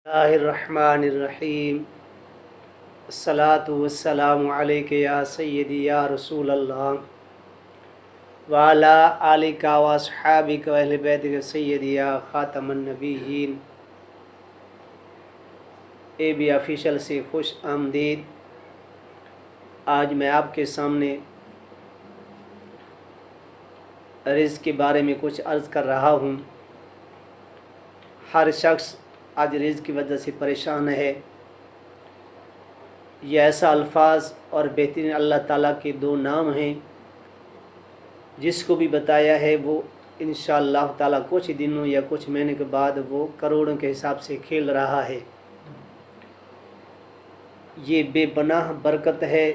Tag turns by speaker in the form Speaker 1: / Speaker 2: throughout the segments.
Speaker 1: बिस्मिल्लाहिर्रहमानिर्रहीम। अस्सलातु वस्सलामु अलैका या सय्यदी या रसूल अल्लाह व अला आलिका व अस्हाबिका व अहले बैतिका सय्यदी या खातमन नबिय्यीन। AB ऑफिशियल से खुश आमदीद। आज मैं आपके सामने रिज़्क़ के बारे में कुछ अर्ज़ कर रहा हूँ। हर शख्स आज रिज़्क़ की वजह से परेशान है। ये ऐसा अल्फाज और बेहतरीन अल्लाह ताला के दो नाम हैं, जिसको भी बताया है वो इंशाअल्लाह ताला कुछ दिनों या कुछ महीने के बाद वो करोड़ों के हिसाब से खेल रहा है। ये बेपनाह बरकत है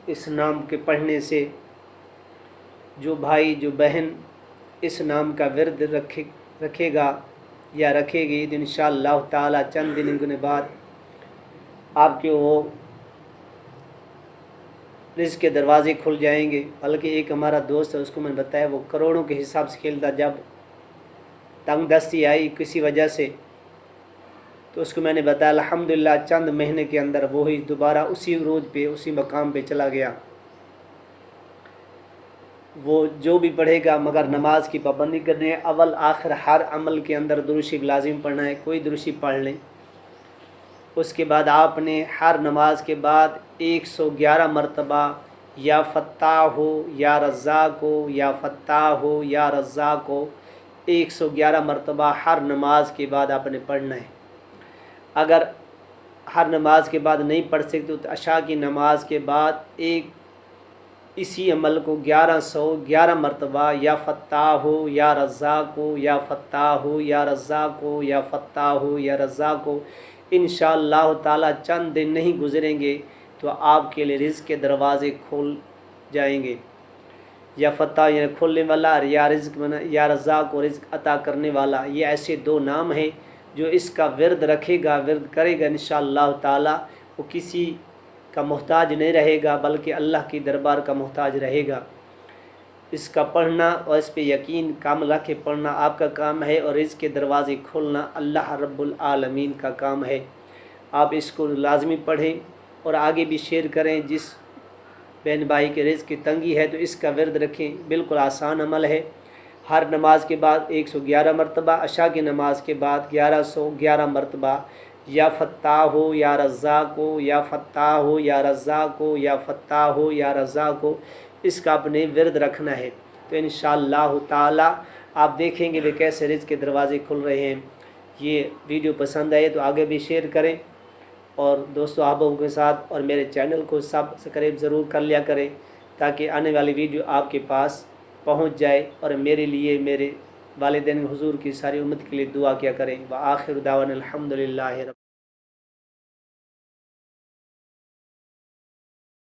Speaker 1: इस नाम के पढ़ने से। जो भाई जो बहन इस नाम का विर्द रखेगा या रखेगी तो इंशाअल्लाह ताला चंद दिन के बाद आपके वो रिज़्क़ के दरवाज़े खुल जाएंगे। बल्कि एक हमारा दोस्त है, उसको मैंने बताया वो करोड़ों के हिसाब से खेलता, जब तंग दस्ती आई किसी वजह से तो उसको मैंने बताया अल्हम्दुलिल्लाह चंद महीने के अंदर वो ही दोबारा उसी रोज़ पे उसी मकाम पे चला गया। वो जो भी पढ़ेगा मगर नमाज की पाबंदी करनी है। अव्वल आखिर हर अमल के अंदर दुरूद शरीफ लाजिम पढ़ना है। कोई दुरूद शरीफ पढ़ लें। उसके बाद आपने हर नमाज के बाद 111 मरतबा या फ़त्ताह हो या रज़्ज़ाक़ हो या फ़त्ताह हो या रज़्ज़ाक़ हो 111 मरतबा हर नमाज के बाद आपने पढ़ना है। अगर हर नमाज के बाद नहीं पढ़ सकते तो अशा की नमाज के बाद इसी अमल को 1111 मरतबा या फ़त्ताह हो या रज़्ज़ाक़ हो या फ़त्ताह हो या रज़्ज़ाक़ हो या फ़त्ताह हो या रज़्ज़ाक़ हो, इंशाअल्लाह ताला चंद दिन नहीं गुज़रेंगे तो आपके लिए रिज़्क़ के दरवाज़े खुल जाएंगे। या फ़त्ताह यानी खोलने वाला, या रिज़्क़ बना, या रज़्ज़ाक़ को रिज़्क़ अता करने वाला। ये ऐसे दो नाम हैं जो इसका विर्द रखेगा, विर्द करेगा, इंशाअल्लाह ताला वो किसी का मोहताज नहीं रहेगा बल्कि अल्लाह की दरबार का मोहताज रहेगा। इसका पढ़ना और इस पे यकीन कामिल रख के पढ़ना आपका काम है और इसके दरवाज़े खोलना अल्लाह रब्बुल आलमीन का काम है। आप इसको लाजमी पढ़ें और आगे भी शेयर करें। जिस बहन भाई के रिज़्क़ की तंगी है तो इसका विर्द रखें। बिल्कुल आसान अमल है। हर नमाज के बाद 111 मरतबा, अशा की नमाज के बाद 1111 मरतबा या फ़त्ताह हो या रज़्ज़ाक़ हो या फ़त्ताह हो या रज़्ज़ाक़ हो या फ़त्ताह हो या रज़्ज़ाक़ हो, इसका अपने विर्द रखना है। तो इंशाअल्लाह ताला आप देखेंगे वे कैसे रिज़्क़ के दरवाज़े खुल रहे हैं। ये वीडियो पसंद आए तो आगे भी शेयर करें और दोस्तों अहबाबों के साथ और मेरे चैनल को सब्सक्राइब ज़रूर कर लिया करें ताकि आने वाली वीडियो आपके पास पहुंच जाए। और मेरे लिए मेरे वालिदैन हुज़ूर की सारी उम्मत के लिए दुआ किया करें। व आखिर दावाना अल्हम्दुलिल्लाहि रब्बिल आलमीन।